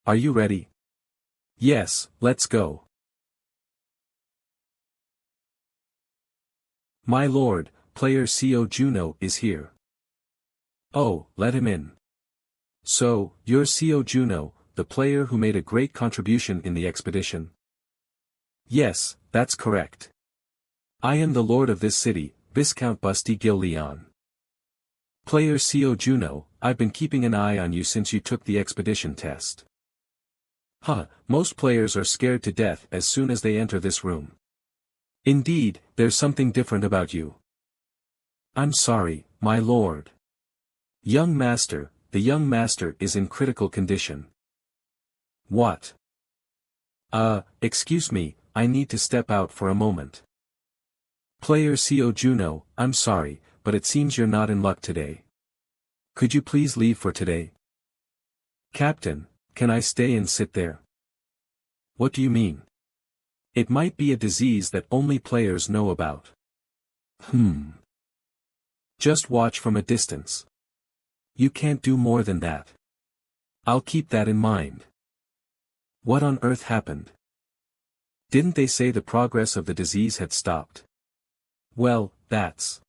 Are you ready? Yes, let's go. My lord, player CO Juno is here. Oh, let him in. So, you're CO Juno, the player who made a great contribution in the expedition? Yes, that's correct. I am the lord of this city, Viscount Busty Gil Leon. Player CO Juno, I've been keeping an eye on you since you took the expedition test. Most players are scared to death as soon as they enter this room. Indeed, there's something different about you. I'm sorry, my lord. Young master, the young master is in critical condition. What? Excuse me, I need to step out for a moment. Player CO Juno, I'm sorry, but it seems you're not in luck today. Could you please leave for today? Captain, can I stay and sit there? What do you mean? It might be a disease that only players know about. Just watch from a distance. You can't do more than that. I'll keep that in mind. What on earth happened? Didn't they say the progress of the disease had stopped? Well, that's...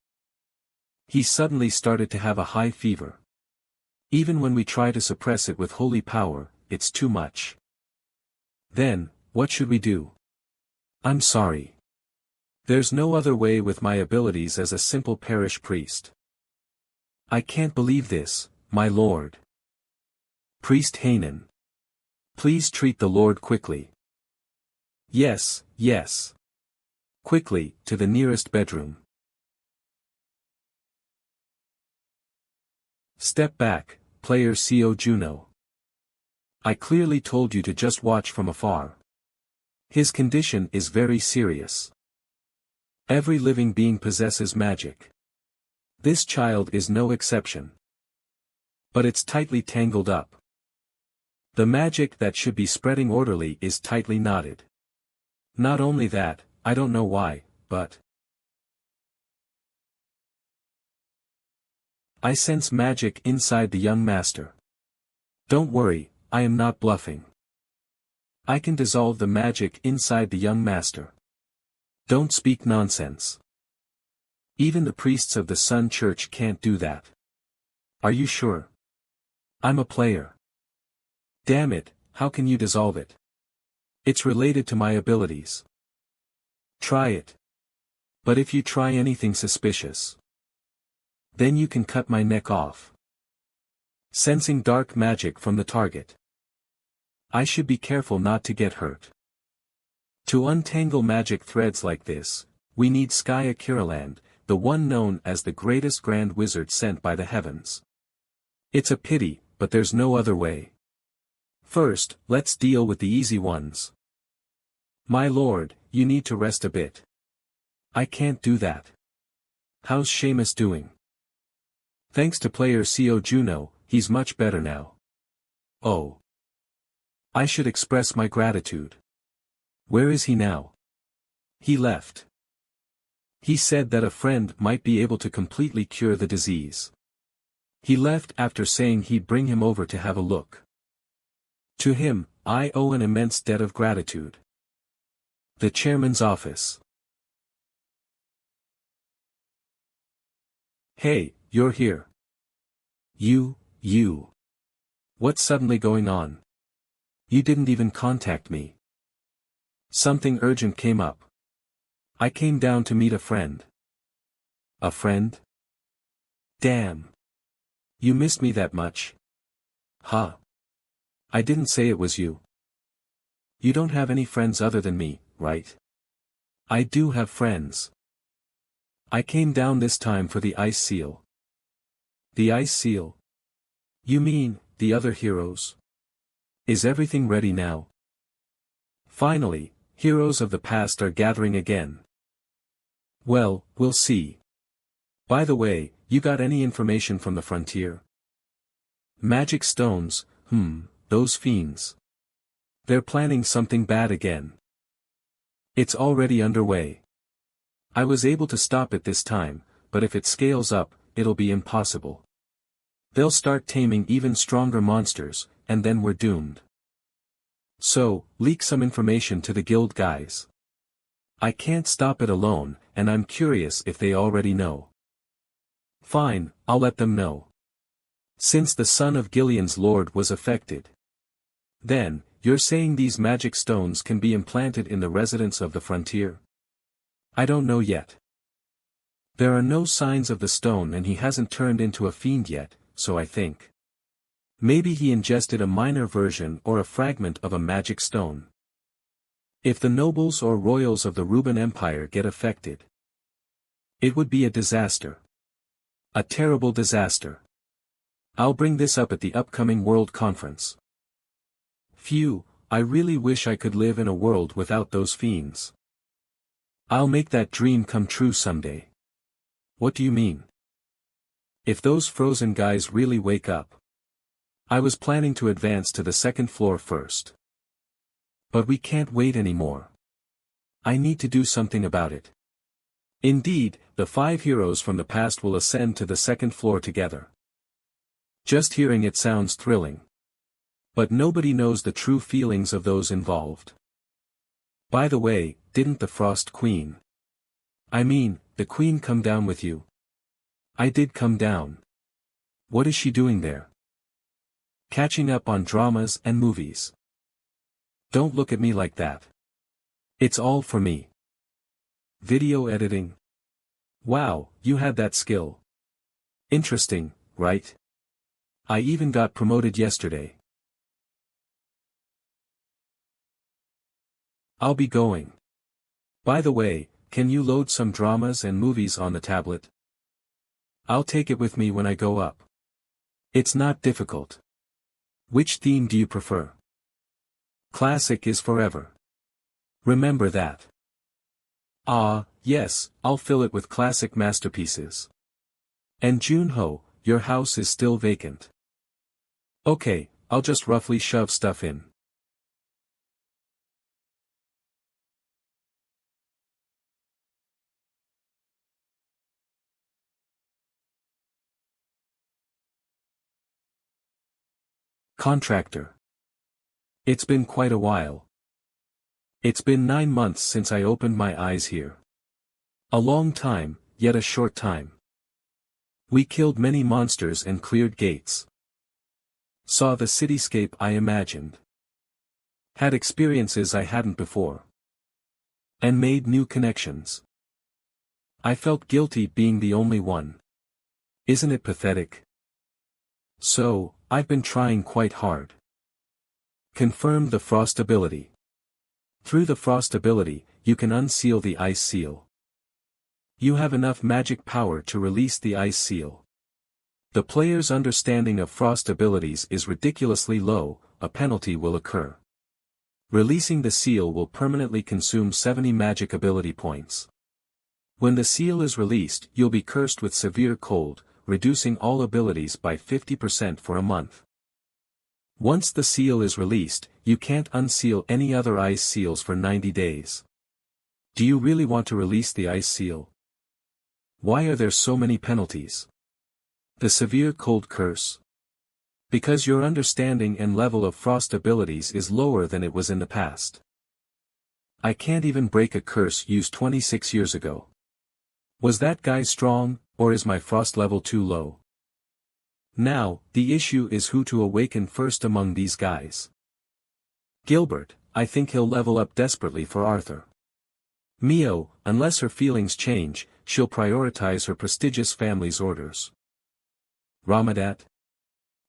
He suddenly started to have a high fever. Even when we try to suppress it with holy power, it's too much. Then, what should we do? I'm sorry. There's no other way with my abilities as a simple parish priest. I can't believe this, my lord. Priest Hanan. Please treat the lord quickly. Yes, yes. Quickly, to the nearest bedroom. Step back, player CO Juno. I clearly told you to just watch from afar. His condition is very serious. Every living being possesses magic. This child is no exception. But it's tightly tangled up. The magic that should be spreading orderly is tightly knotted. Not only that, I don't know why, but I sense magic inside the young master. Don't worry, I am not bluffing. I can dissolve the magic inside the young master. Don't speak nonsense. Even the priests of the Sun Church can't do that. Are you sure? I'm a player. Damn it, how can you dissolve it? It's related to my abilities. Try it. But if you try anything suspicious, then you can cut my neck off. Sensing dark magic from the target. I should be careful not to get hurt. To untangle magic threads like this, we need Skya Kiraland, the one known as the greatest grand wizard sent by the heavens. It's a pity, but there's no other way. First, let's deal with the easy ones. My lord, you need to rest a bit. I can't do that. How's Seamus doing? Thanks to player CO Juno, he's much better now. Oh. I should express my gratitude. Where is he now? He left. He said that a friend might be able to completely cure the disease. He left after saying he'd bring him over to have a look. To him, I owe an immense debt of gratitude. The chairman's office. Hey, you're here. You. What's suddenly going on? You didn't even contact me. Something urgent came up. I came down to meet a friend. A friend? Damn. You missed me that much? Huh. I didn't say it was you. You don't have any friends other than me, right? I do have friends. I came down this time for the ice seal. The ice seal? You mean, the other heroes? Is everything ready now? Finally, heroes of the past are gathering again. Well, we'll see. By the way, you got any information from the frontier? Magic stones, those fiends. They're planning something bad again. It's already underway. I was able to stop it this time, but if it scales up, it'll be impossible. They'll start taming even stronger monsters, and then we're doomed. So, leak some information to the guild guys. I can't stop it alone, and I'm curious if they already know. Fine, I'll let them know. Since the son of Gilean's lord was affected. Then, you're saying these magic stones can be implanted in the residents of the frontier? I don't know yet. There are no signs of the stone and he hasn't turned into a fiend yet, so I think. Maybe he ingested a minor version or a fragment of a magic stone. If the nobles or royals of the Reuben Empire get affected, it would be a disaster. A terrible disaster. I'll bring this up at the upcoming World Conference. Phew, I really wish I could live in a world without those fiends. I'll make that dream come true someday. What do you mean? If those frozen guys really wake up. I was planning to advance to the second floor first. But we can't wait anymore. I need to do something about it. Indeed, the 5 heroes from the past will ascend to the second floor together. Just hearing it sounds thrilling. But nobody knows the true feelings of those involved. By the way, didn't the Frost Queen? I mean, the Queen come down with you? I did come down. What is she doing there? Catching up on dramas and movies. Don't look at me like that. It's all for me. Video editing. Wow, you had that skill. Interesting, right? I even got promoted yesterday. I'll be going. By the way, can you load some dramas and movies on the tablet? I'll take it with me when I go up. It's not difficult. Which theme do you prefer? Classic is forever. Remember that. Ah, yes, I'll fill it with classic masterpieces. And Junho, your house is still vacant. Okay, I'll just roughly shove stuff in. Contractor. It's been quite a while. It's been 9 months since I opened my eyes here. A long time, yet a short time. We killed many monsters and cleared gates. Saw the cityscape I imagined. Had experiences I hadn't before. And made new connections. I felt guilty being the only one. Isn't it pathetic? So, I've been trying quite hard. Confirm the frost ability. Through the frost ability, you can unseal the ice seal. You have enough magic power to release the ice seal. The player's understanding of frost abilities is ridiculously low, a penalty will occur. Releasing the seal will permanently consume 70 magic ability points. When the seal is released, you'll be cursed with severe cold, reducing all abilities by 50% for a month. Once the seal is released, you can't unseal any other ice seals for 90 days. Do you really want to release the ice seal? Why are there so many penalties? The severe cold curse. Because your understanding and level of frost abilities is lower than it was in the past. I can't even break a curse used 26 years ago. Was that guy strong, or is my frost level too low? Now, the issue is who to awaken first among these guys. Gilbert, I think he'll level up desperately for Arthur. Mio, unless her feelings change, she'll prioritize her prestigious family's orders. Ramadat?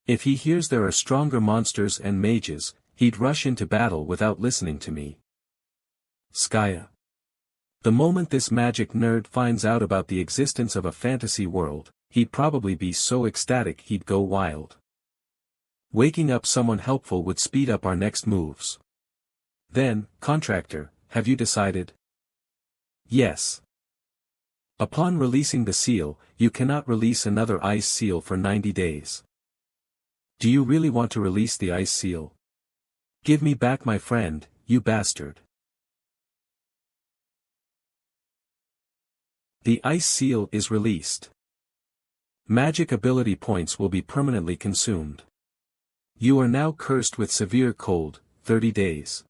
If he hears there are stronger monsters and mages, he'd rush into battle without listening to me. Skaya. The moment this magic nerd finds out about the existence of a fantasy world, he'd probably be so ecstatic he'd go wild. Waking up someone helpful would speed up our next moves. Then, contractor, have you decided? Yes. Upon releasing the seal, you cannot release another ice seal for 90 days. Do you really want to release the ice seal? Give me back my friend, you bastard. The ice seal is released. Magic ability points will be permanently consumed. You are now cursed with severe cold, 30 days.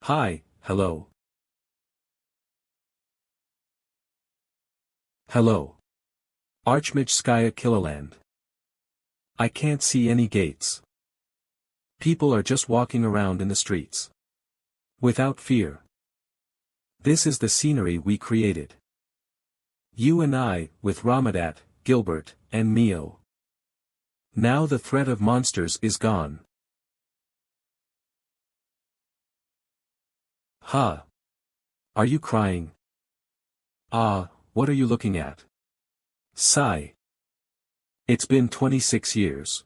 Hi, hello. Hello. Archmage Killerland. I can't see any gates. People are just walking around in the streets. Without fear. This is the scenery we created. You and I, with Ramadat, Gilbert, and Mio. Now the threat of monsters is gone. Huh. Are you crying? Ah, what are you looking at? Sigh. It's been 26 years.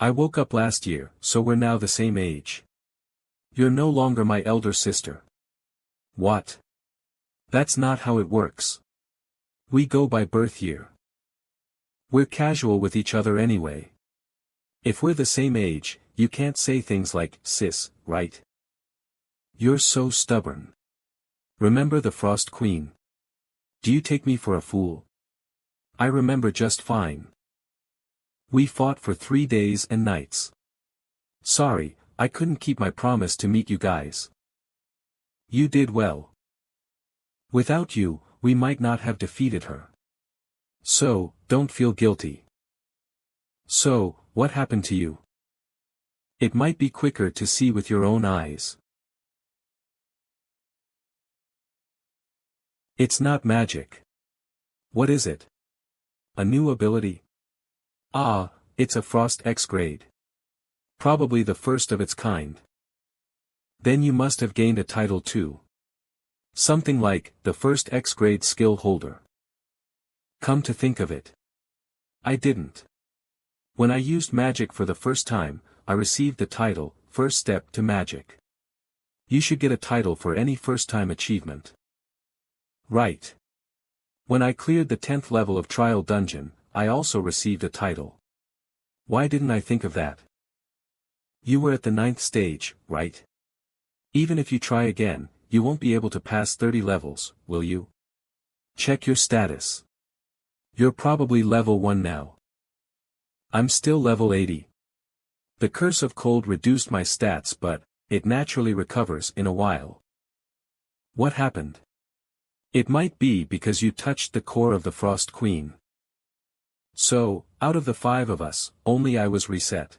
I woke up last year, so we're now the same age. You're no longer my elder sister. What? That's not how it works. We go by birth year. We're casual with each other anyway. If we're the same age, you can't say things like, sis, right? You're so stubborn. Remember the Frost Queen? Do you take me for a fool? I remember just fine. We fought for 3 days and nights. Sorry, I couldn't keep my promise to meet you guys. You did well. Without you, we might not have defeated her. So, don't feel guilty. So, what happened to you? It might be quicker to see with your own eyes. It's not magic. What is it? A new ability? Ah, it's a Frost X grade. Probably the first of its kind. Then you must have gained a title too. Something like, the first X grade skill holder. Come to think of it. I didn't. When I used magic for the first time, I received the title, First Step to Magic. You should get a title for any first-time achievement. Right. When I cleared the 10th level of Trial Dungeon, I also received a title. Why didn't I think of that? You were at the 9th stage, right? Even if you try again, you won't be able to pass 30 levels, will you? Check your status. You're probably level 1 now. I'm still level 80. The Curse of Cold reduced my stats, but it naturally recovers in a while. What happened? It might be because you touched the core of the Frost Queen. So, out of the 5 of us, only I was reset.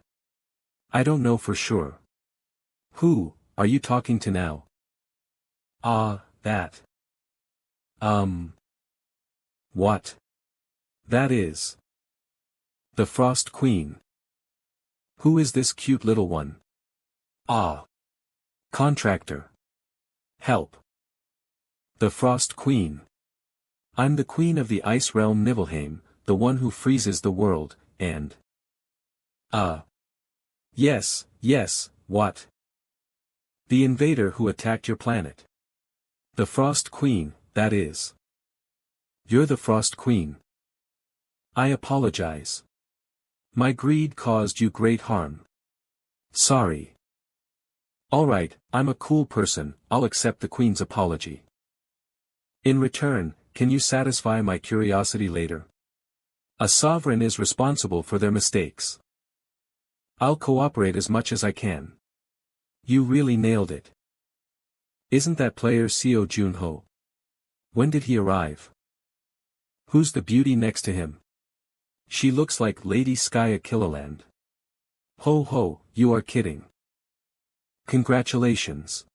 I don't know for sure. Who are you talking to now? Ah, that. What? That is. The Frost Queen. Who is this cute little one? Ah. Contractor. Help. The Frost Queen. I'm the Queen of the Ice Realm Nibelheim, the one who freezes the world, and... Yes, what? The invader who attacked your planet. The Frost Queen, that is. You're the Frost Queen. I apologize. My greed caused you great harm. Sorry. Alright, I'm a cool person, I'll accept the Queen's apology. In return, can you satisfy my curiosity later? A sovereign is responsible for their mistakes. I'll cooperate as much as I can. You really nailed it. Isn't that player Seo Junho? When did he arrive? Who's the beauty next to him? She looks like Lady Skya Killerland. Ho ho, you are kidding. Congratulations.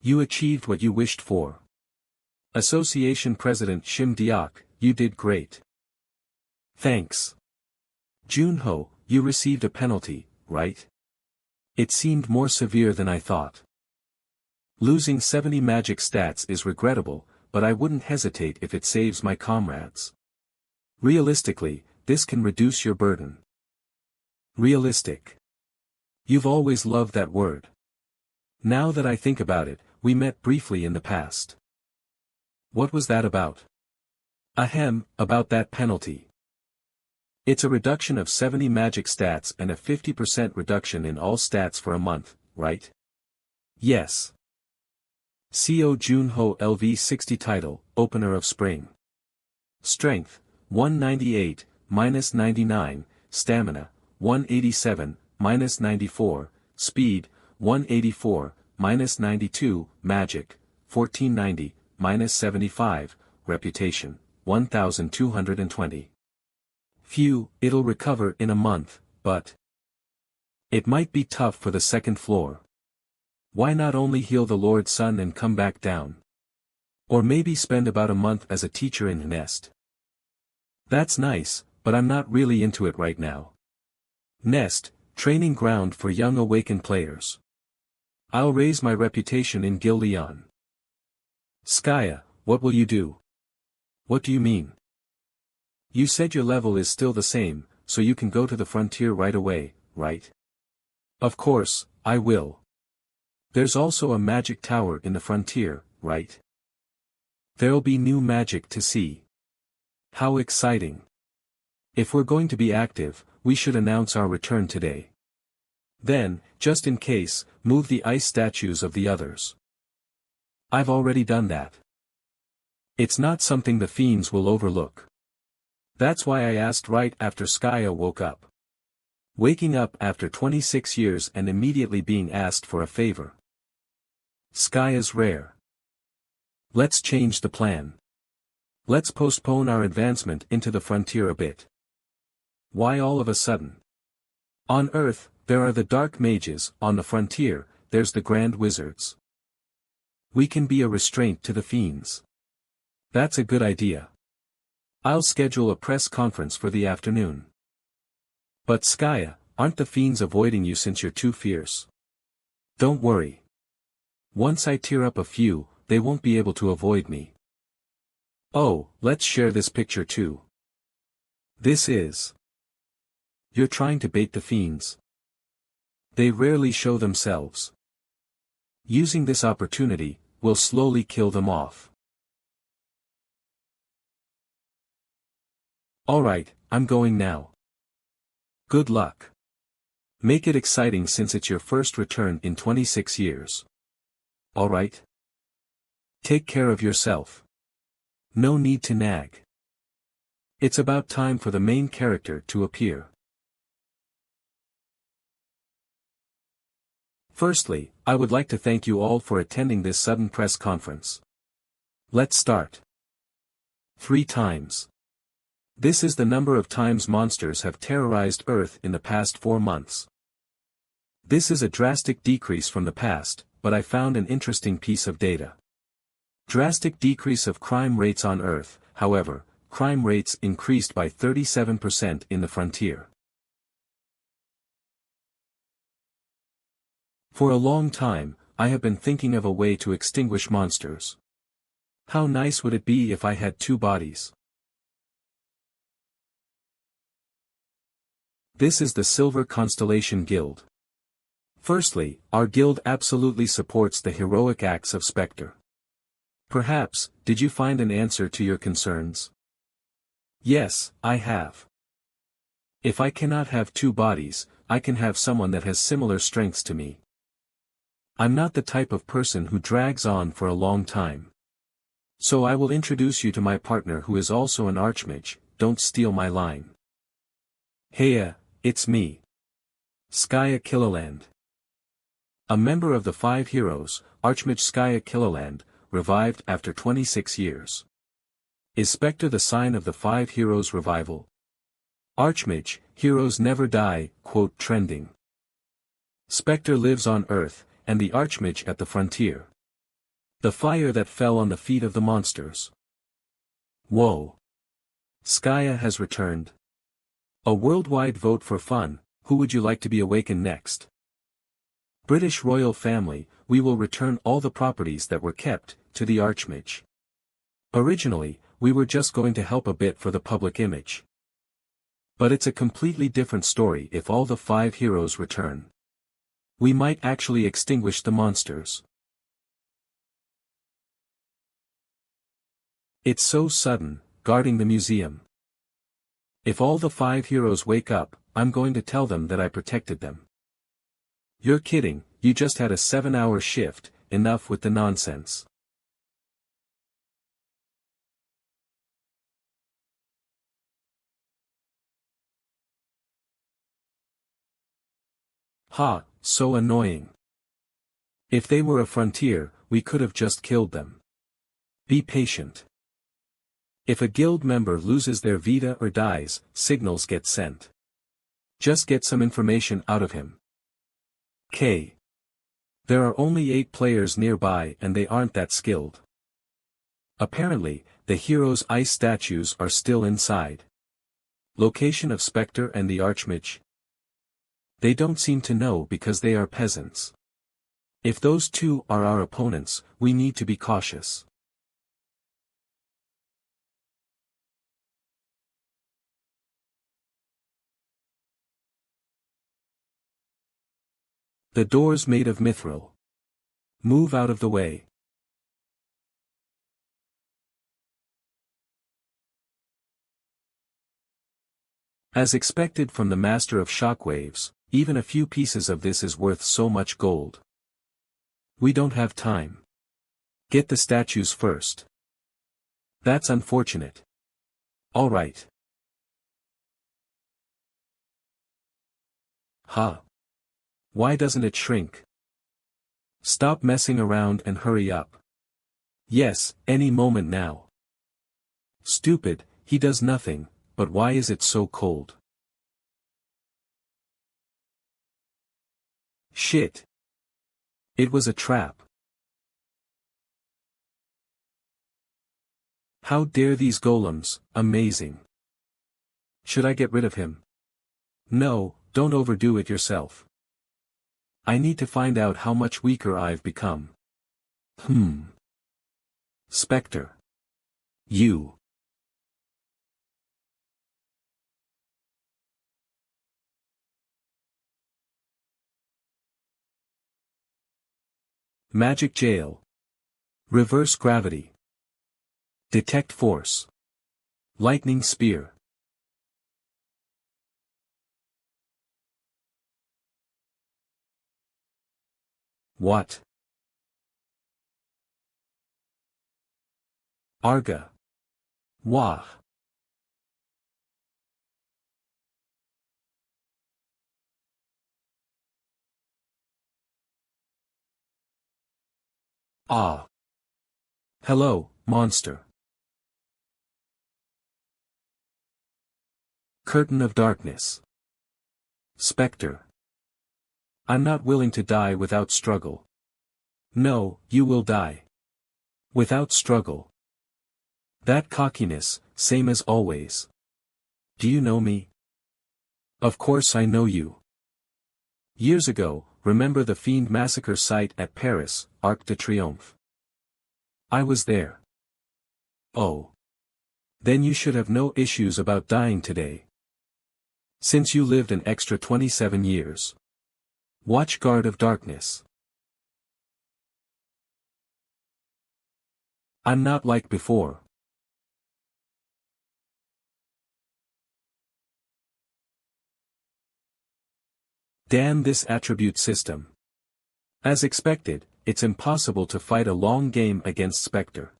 You achieved what you wished for. Association President Shim Diak, you did great. Thanks. Junho, you received a penalty, right? It seemed more severe than I thought. Losing 70 magic stats is regrettable, but I wouldn't hesitate if it saves my comrades. Realistically, this can reduce your burden. Realistic. You've always loved that word. Now that I think about it, we met briefly in the past. What was that about? Ahem, about that penalty. It's a reduction of 70 magic stats and a 50% reduction in all stats for a month, right? Yes. CO Junho LV 60 title, Opener of Spring. Strength, 198, minus 99, Stamina, 187, minus 94, Speed, 184, minus 92, Magic, 1490, minus 75, Reputation, 1220. Phew, it'll recover in a month, but it might be tough for the second floor. Why not only heal the Lord's Son and come back down? Or maybe spend about a month as a teacher in Nest. That's nice, but I'm not really into it right now. Nest, training ground for young awakened players. I'll raise my reputation in Gil Leon. Skaya, what will you do? What do you mean? You said your level is still the same, so you can go to the frontier right away, right? Of course, I will. There's also a magic tower in the frontier, right? There'll be new magic to see. How exciting. If we're going to be active, we should announce our return today. Then, just in case, move the ice statues of the others. I've already done that. It's not something the fiends will overlook. That's why I asked right after Skaya woke up. Waking up after 26 years and immediately being asked for a favor. Skaya's rare. Let's change the plan. Let's postpone our advancement into the frontier a bit. Why all of a sudden? On Earth, there are the dark mages, on the frontier, there's the grand wizards. We can be a restraint to the fiends. That's a good idea. I'll schedule a press conference for the afternoon. But Skaya, aren't the fiends avoiding you since you're too fierce? Don't worry. Once I tear up a few, they won't be able to avoid me. Oh, let's share this picture too. This is. You're trying to bait the fiends. They rarely show themselves. Using this opportunity, we'll slowly kill them off. Alright, I'm going now. Good luck. Make it exciting since it's your first return in 26 years. Alright? Take care of yourself. No need to nag. It's about time for the main character to appear. Firstly, I would like to thank you all for attending this sudden press conference. Let's start. 3 times. This is the number of times monsters have terrorized Earth in the past 4 months. This is a drastic decrease from the past, but I found an interesting piece of data. Drastic decrease of crime rates on Earth, however, crime rates increased by 37% in the frontier. For a long time, I have been thinking of a way to extinguish monsters. How nice would it be if I had 2 bodies? This is the Silver Constellation Guild. Firstly, our guild absolutely supports the heroic acts of Spectre. Perhaps, did you find an answer to your concerns? Yes, I have. If I cannot have 2 bodies, I can have someone that has similar strengths to me. I'm not the type of person who drags on for a long time. So I will introduce you to my partner who is also an archmage. Don't steal my line. Heya, it's me. Skaya Killerland. A member of the 5 heroes, Archmage Skaya Killerland, revived after 26 years. Is Spectre the sign of the 5 heroes revival? Archmage, heroes never die, quote trending. Spectre lives on Earth, and the Archmage at the frontier. The fire that fell on the feet of the monsters. Whoa. Skaya has returned. A worldwide vote for fun, who would you like to be awakened next? British royal family, we will return all the properties that were kept, to the Archmage. Originally, we were just going to help a bit for the public image. But it's a completely different story if all the 5 heroes return. We might actually extinguish the monsters. It's so sudden, guarding the museum. If all the 5 heroes wake up, I'm going to tell them that I protected them. You're kidding, you just had a 7-hour shift, enough with the nonsense. Ha, so annoying. If they were a frontier, we could have just killed them. Be patient. If a guild member loses their Vita or dies, signals get sent. Just get some information out of him. K. There are only 8 players nearby and they aren't that skilled. Apparently, the hero's ice statues are still inside. Location of Spectre and the Archmage? They don't seem to know because they are peasants. If those two are our opponents, we need to be cautious. The door's made of mithril. Move out of the way. As expected from the master of shockwaves, even a few pieces of this is worth so much gold. We don't have time. Get the statues first. That's unfortunate. All right. Huh. Why doesn't it shrink? Stop messing around and hurry up. Yes, any moment now. Stupid, he does nothing, but why is it so cold? Shit. It was a trap. How dare these golems, amazing. Should I get rid of him? No, don't overdo it yourself. I need to find out how much weaker I've become. Spectre. You. Magic Jail. Reverse Gravity. Detect Force. Lightning Spear. What? Arga. Wah. Ah. Hello, monster. Curtain of Darkness. Spectre. I'm not willing to die without struggle. No, you will die. Without struggle. That cockiness, same as always. Do you know me? Of course I know you. Years ago, remember the Fiend Massacre site at Paris, Arc de Triomphe? I was there. Oh. Then you should have no issues about dying today. Since you lived an extra 27 years. Watchguard of Darkness. I'm not like before. Damn this attribute system. As expected, it's impossible to fight a long game against Spectre.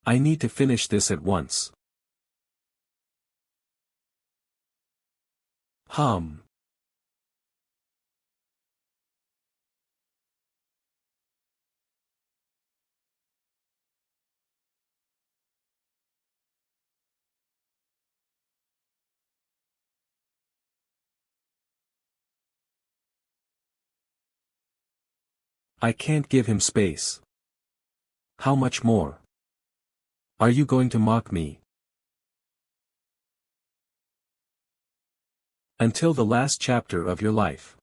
I need to finish this at once. Hum. I can't give him space. How much more? Are you going to mock me? Until the last chapter of your life.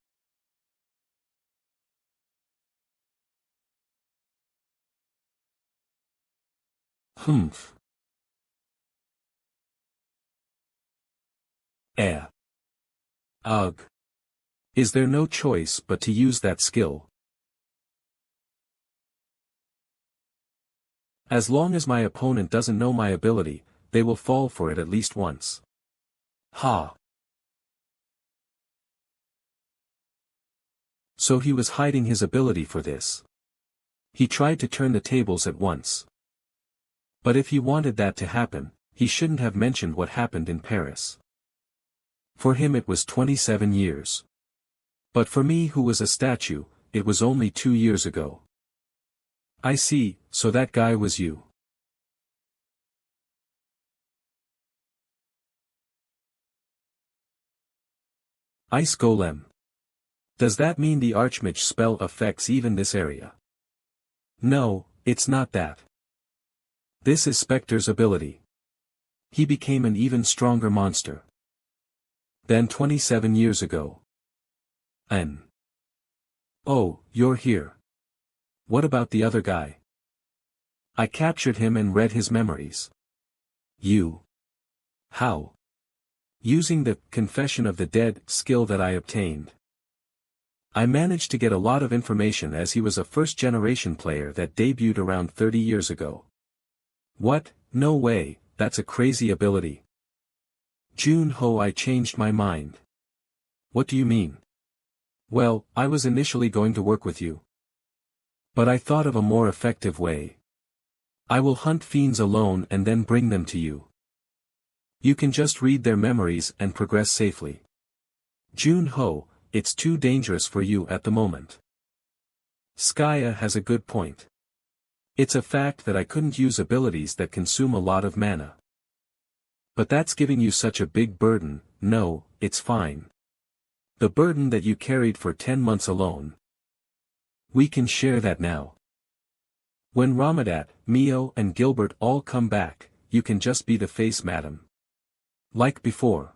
Humph. Eh. Ugh. Is there no choice but to use that skill? As long as my opponent doesn't know my ability, they will fall for it at least once. Ha! So he was hiding his ability for this. He tried to turn the tables at once. But if he wanted that to happen, he shouldn't have mentioned what happened in Paris. For him it was 27 years. But for me who was a statue, it was only 2 years ago. I see, so that guy was you. Ice Golem. Does that mean the Archmage spell affects even this area? No, it's not that. This is Spectre's ability. He became an even stronger monster than 27 years ago. Oh, you're here. What about the other guy? I captured him and read his memories. You? How? Using the Confession of the Dead skill that I obtained. I managed to get a lot of information as he was a first-generation player that debuted around 30 years ago. What? No way, that's a crazy ability. Jun-Ho, I changed my mind. What do you mean? Well, I was initially going to work with you. But I thought of a more effective way. I will hunt fiends alone and then bring them to you. You can just read their memories and progress safely. Jun-Ho, it's too dangerous for you at the moment. Skaya has a good point. It's a fact that I couldn't use abilities that consume a lot of mana. But that's giving you such a big burden. No, it's fine. The burden that you carried for 10 months alone. We can share that now. When Ramadat, Mio and Gilbert all come back, you can just be the face, madam. Like before.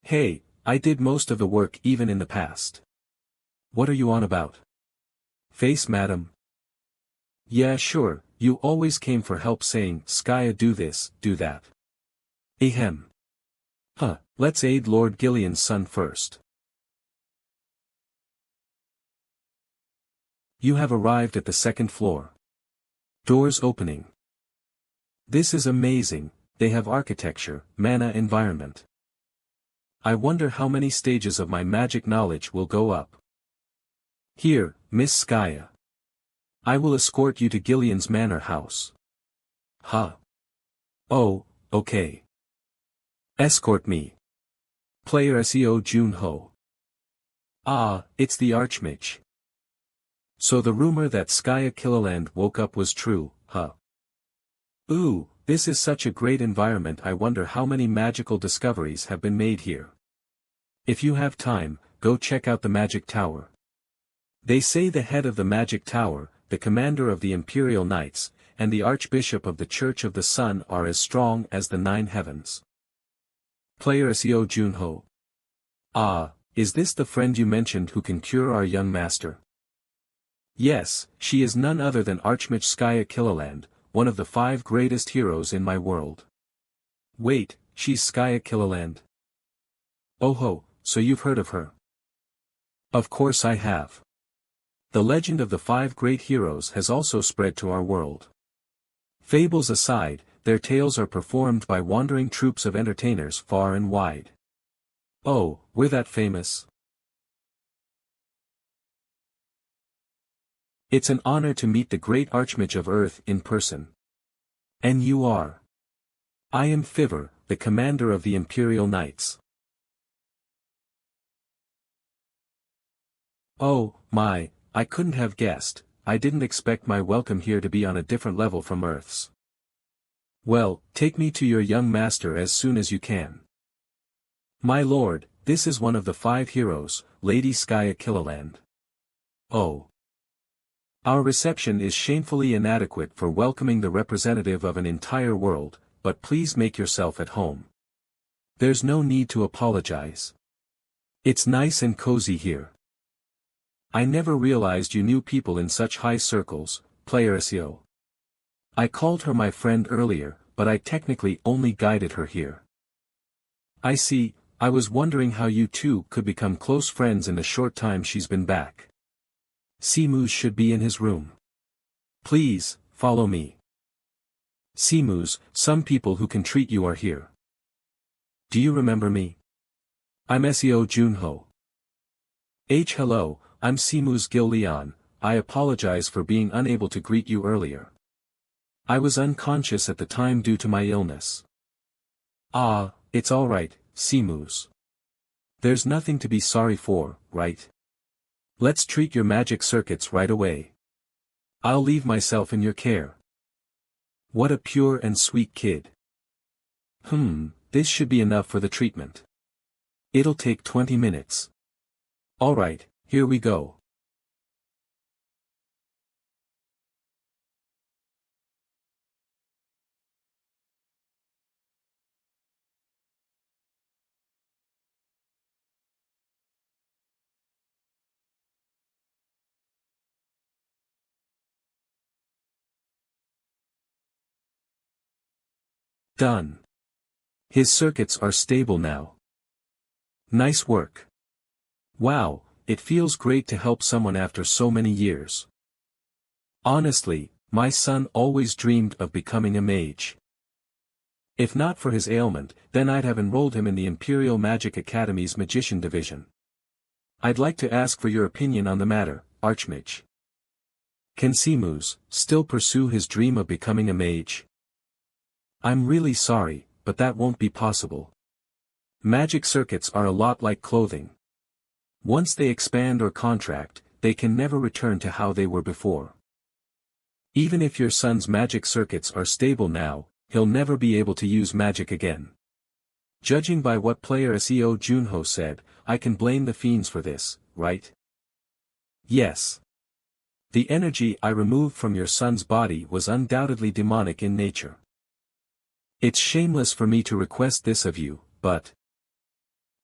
Hey, I did most of the work even in the past. What are you on about? Face, madam. Yeah, sure, you always came for help saying, Skaya, do this, do that. Ahem. Huh, let's aid Lord Gillian's son first. You have arrived at the second floor. Doors opening. This is amazing, they have architecture, mana environment. I wonder how many stages of my magic knowledge will go up. Here, Miss Skaya. I will escort you to Gillian's manor house. Huh. Oh, okay. Escort me. Player SEO Jun-Ho. Ah, it's the Archmage. So the rumor that Skaya Killerland woke up was true, huh? Ooh, this is such a great environment. I wonder how many magical discoveries have been made here. If you have time, go check out the Magic Tower. They say the head of the Magic Tower, the commander of the Imperial Knights, and the Archbishop of the Church of the Sun are as strong as the 9 heavens. Player SEO Jun-Ho. Ah, is this the friend you mentioned who can cure our young master? Yes, she is none other than Archmage Skaya Killerland, one of the 5 greatest heroes in my world. Wait, she's Skaya Killerland? Oh ho, so you've heard of her? Of course I have. The legend of the 5 great heroes has also spread to our world. Fables aside, their tales are performed by wandering troops of entertainers far and wide. Oh, we're that famous? It's an honor to meet the great Archmage of Earth in person. And you are? I am Fiver, the commander of the Imperial Knights. Oh, my, I couldn't have guessed. I didn't expect my welcome here to be on a different level from Earth's. Well, take me to your young master as soon as you can. My lord, this is one of the 5 heroes, Lady Skaya Killerland. Oh. Our reception is shamefully inadequate for welcoming the representative of an entire world, but please make yourself at home. There's no need to apologize. It's nice and cozy here. I never realized you knew people in such high circles, Player SEO. I called her my friend earlier, but I technically only guided her here. I see, I was wondering how you two could become close friends in the short time she's been back. Simu should be in his room. Please, follow me. Simus, some people who can treat you are here. Do you remember me? I'm Seo Junho. Hello, I'm Simus Gil Leon. I apologize for being unable to greet you earlier. I was unconscious at the time due to my illness. Ah, it's alright, Simus. There's nothing to be sorry for, right? Let's treat your magic circuits right away. I'll leave myself in your care. What a pure and sweet kid. This should be enough for the treatment. It'll take 20 minutes. Alright, here we go. Done. His circuits are stable now. Nice work. Wow, it feels great to help someone after so many years. Honestly, my son always dreamed of becoming a mage. If not for his ailment, then I'd have enrolled him in the Imperial Magic Academy's Magician Division. I'd like to ask for your opinion on the matter, Archmage. Can Simus still pursue his dream of becoming a mage? I'm really sorry, but that won't be possible. Magic circuits are a lot like clothing. Once they expand or contract, they can never return to how they were before. Even if your son's magic circuits are stable now, he'll never be able to use magic again. Judging by what player Seo Junho said, I can blame the fiends for this, right? Yes. The energy I removed from your son's body was undoubtedly demonic in nature. It's shameless for me to request this of you, but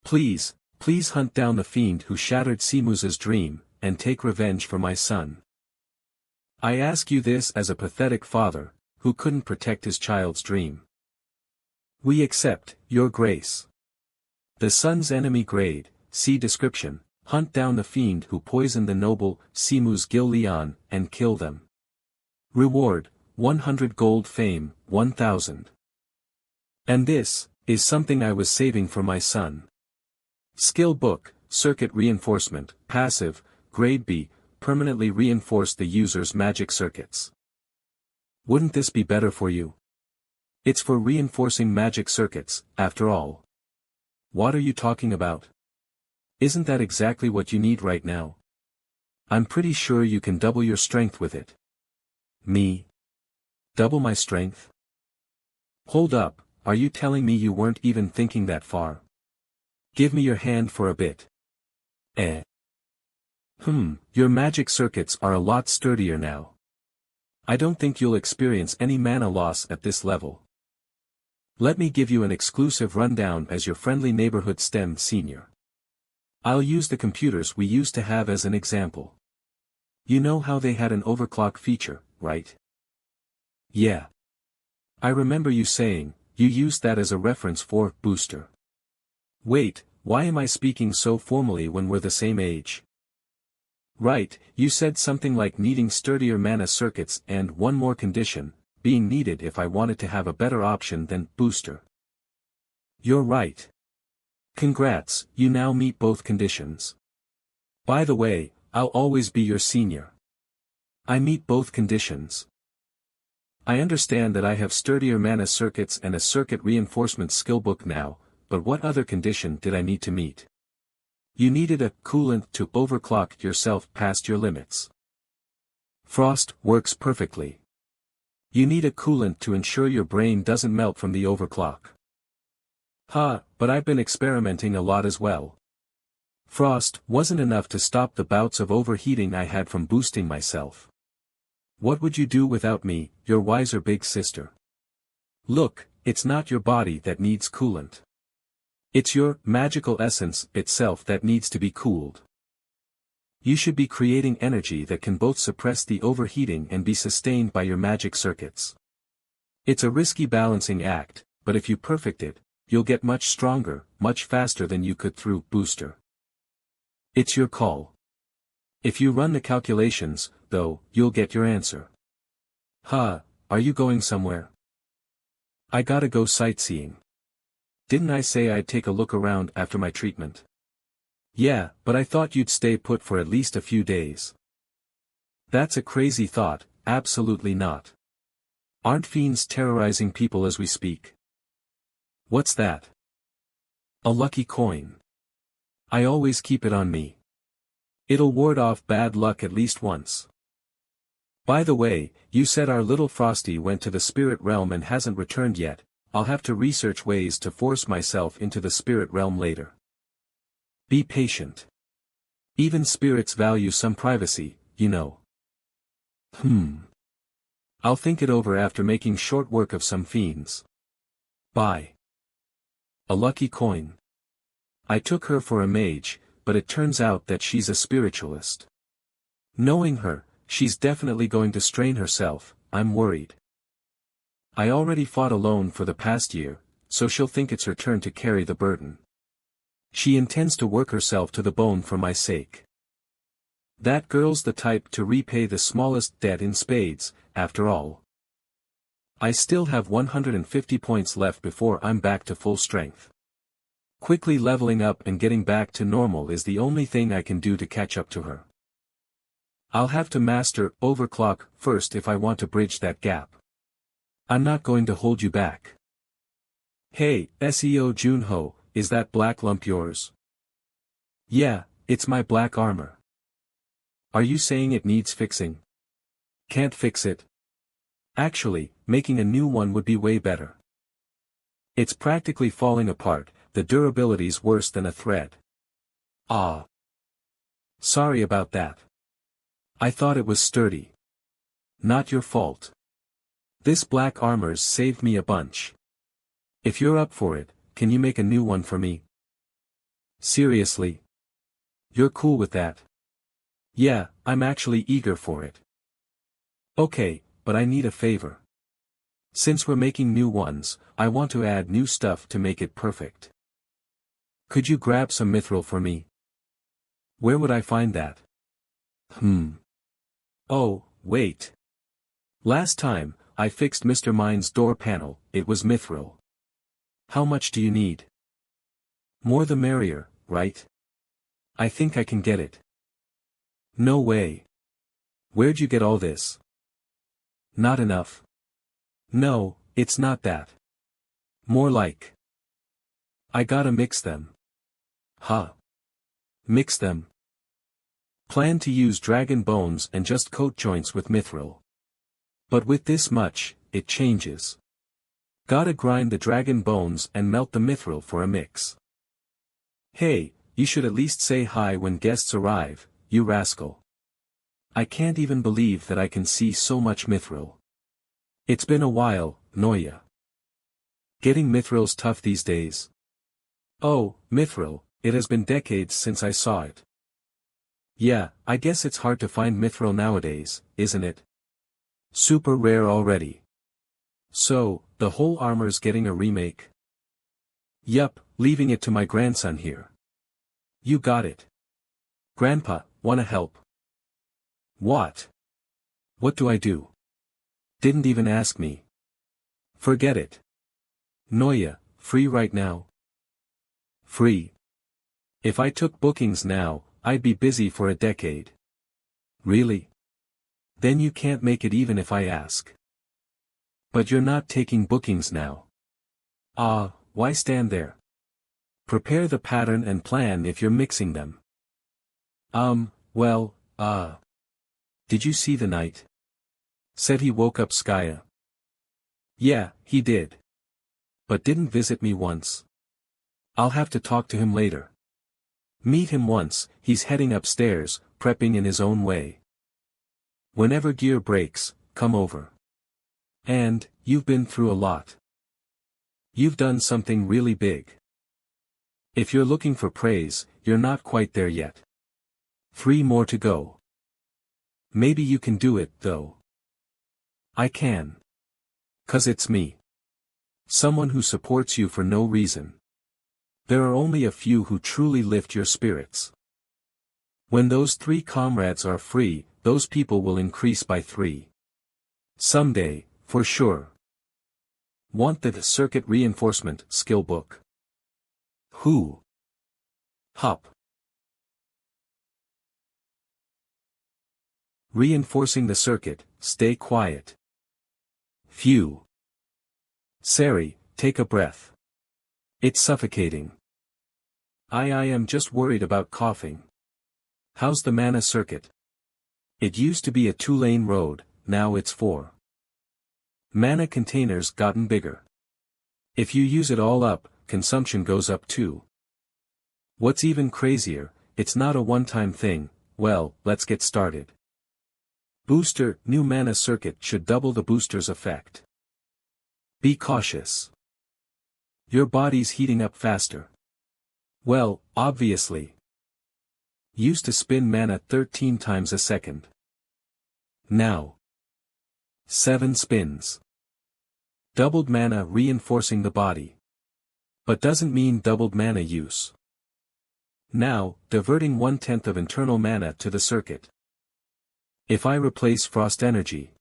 please hunt down the fiend who shattered Simus's dream, and take revenge for my son. I ask you this as a pathetic father, who couldn't protect his child's dream. We accept, your grace. The son's enemy grade, see description, hunt down the fiend who poisoned the noble, Simus Gil Leon, and kill them. Reward, 100 gold fame, 1000. And this is something I was saving for my son. Skill book, circuit reinforcement, passive, grade B, permanently reinforce the user's magic circuits. Wouldn't this be better for you? It's for reinforcing magic circuits, after all. What are you talking about? Isn't that exactly what you need right now? I'm pretty sure you can double your strength with it. Me? Double my strength? Hold up. Are you telling me you weren't even thinking that far? Give me your hand for a bit. Your magic circuits are a lot sturdier now. I don't think you'll experience any mana loss at this level. Let me give you an exclusive rundown as your friendly neighborhood STEM senior. I'll use the computers we used to have as an example. You know how they had an overclock feature, right? Yeah. I remember you saying, you used that as a reference for booster. Wait, why am I speaking so formally when we're the same age? Right, you said something like needing sturdier mana circuits and one more condition, being needed if I wanted to have a better option than booster. You're right. Congrats, you now meet both conditions. By the way, I'll always be your senior. I meet both conditions. I understand that I have sturdier mana circuits and a circuit reinforcement skill book now, but what other condition did I need to meet? You needed a coolant to overclock yourself past your limits. Frost works perfectly. You need a coolant to ensure your brain doesn't melt from the overclock. But I've been experimenting a lot as well. Frost wasn't enough to stop the bouts of overheating I had from boosting myself. What would you do without me, your wiser big sister? Look, it's not your body that needs coolant. It's your magical essence itself that needs to be cooled. You should be creating energy that can both suppress the overheating and be sustained by your magic circuits. It's a risky balancing act, but if you perfect it, you'll get much stronger, much faster than you could through booster. It's your call. If you run the calculations, though, you'll get your answer. Are you going somewhere? I gotta go sightseeing. Didn't I say I'd take a look around after my treatment? Yeah, but I thought you'd stay put for at least a few days. That's a crazy thought, absolutely not. Aren't fiends terrorizing people as we speak? What's that? A lucky coin. I always keep it on me. It'll ward off bad luck at least once. By the way, you said our little Frosty went to the spirit realm and hasn't returned yet. I'll have to research ways to force myself into the spirit realm later. Be patient. Even spirits value some privacy, you know. I'll think it over after making short work of some fiends. Bye. A lucky coin. I took her for a mage, but it turns out that she's a spiritualist. Knowing her, she's definitely going to strain herself, I'm worried. I already fought alone for the past year, so she'll think it's her turn to carry the burden. She intends to work herself to the bone for my sake. That girl's the type to repay the smallest debt in spades, after all. I still have 150 points left before I'm back to full strength. Quickly leveling up and getting back to normal is the only thing I can do to catch up to her. I'll have to master overclock first if I want to bridge that gap. I'm not going to hold you back. Hey, SEO Junho, is that black lump yours? Yeah, it's my black armor. Are you saying it needs fixing? Can't fix it. Actually, making a new one would be way better. It's practically falling apart, the durability's worse than a thread. Ah. Sorry about that. I thought it was sturdy. Not your fault. This black armor's saved me a bunch. If you're up for it, can you make a new one for me? Seriously? You're cool with that? Yeah, I'm actually eager for it. Okay, but I need a favor. Since we're making new ones, I want to add new stuff to make it perfect. Could you grab some mithril for me? Where would I find that? Oh, wait. Last time, I fixed Mr. Mine's door panel, it was mithril. How much do you need? More the merrier, right? I think I can get it. No way. Where'd you get all this? Not enough. No, it's not that. More like. I gotta mix them. Huh. Mix them. Plan to use dragon bones and just coat joints with mithril. But with this much, it changes. Gotta grind the dragon bones and melt the mithril for a mix. Hey, you should at least say hi when guests arrive, you rascal. I can't even believe that I can see so much mithril. It's been a while, Noya. Getting mithril's tough these days. Oh, mithril, it has been decades since I saw it. Yeah, I guess it's hard to find mithril nowadays, isn't it? Super rare already. So, the whole armor's getting a remake? Yup, leaving it to my grandson here. You got it. Grandpa, wanna help? What? What do I do? Didn't even ask me. Forget it. Noya, free right now? Free. If I took bookings now, I'd be busy for a decade. Really? Then you can't make it even if I ask. But you're not taking bookings now. Why stand there? Prepare the pattern and plan if you're mixing them. Did you see the knight? Said he woke up Skya. Yeah, he did. But didn't visit me once. I'll have to talk to him later. Meet him once, he's heading upstairs, prepping in his own way. Whenever gear breaks, come over. And, you've been through a lot. You've done something really big. If you're looking for praise, you're not quite there yet. 3 more to go. Maybe you can do it, though. I can. 'Cause it's me. Someone who supports you for no reason. There are only a few who truly lift your spirits. When those 3 comrades are free, those people will increase by 3. Someday, for sure. Want the circuit reinforcement skill book? Who? Hop. Reinforcing the circuit, stay quiet. Phew. Sari, take a breath. It's suffocating. I am just worried about coughing. How's the mana circuit? It used to be a 2-lane road, now it's 4. Mana containers gotten bigger. If you use it all up, consumption goes up too. What's even crazier, it's not a one-time thing. Well, let's get started. Booster, new mana circuit should double the booster's effect. Be cautious. Your body's heating up faster. Well, obviously. Used to spin mana 13 times a second. Now. 7 spins. Doubled mana reinforcing the body. But doesn't mean doubled mana use. Now, diverting 1/10 of internal mana to the circuit. If I replace frost energy.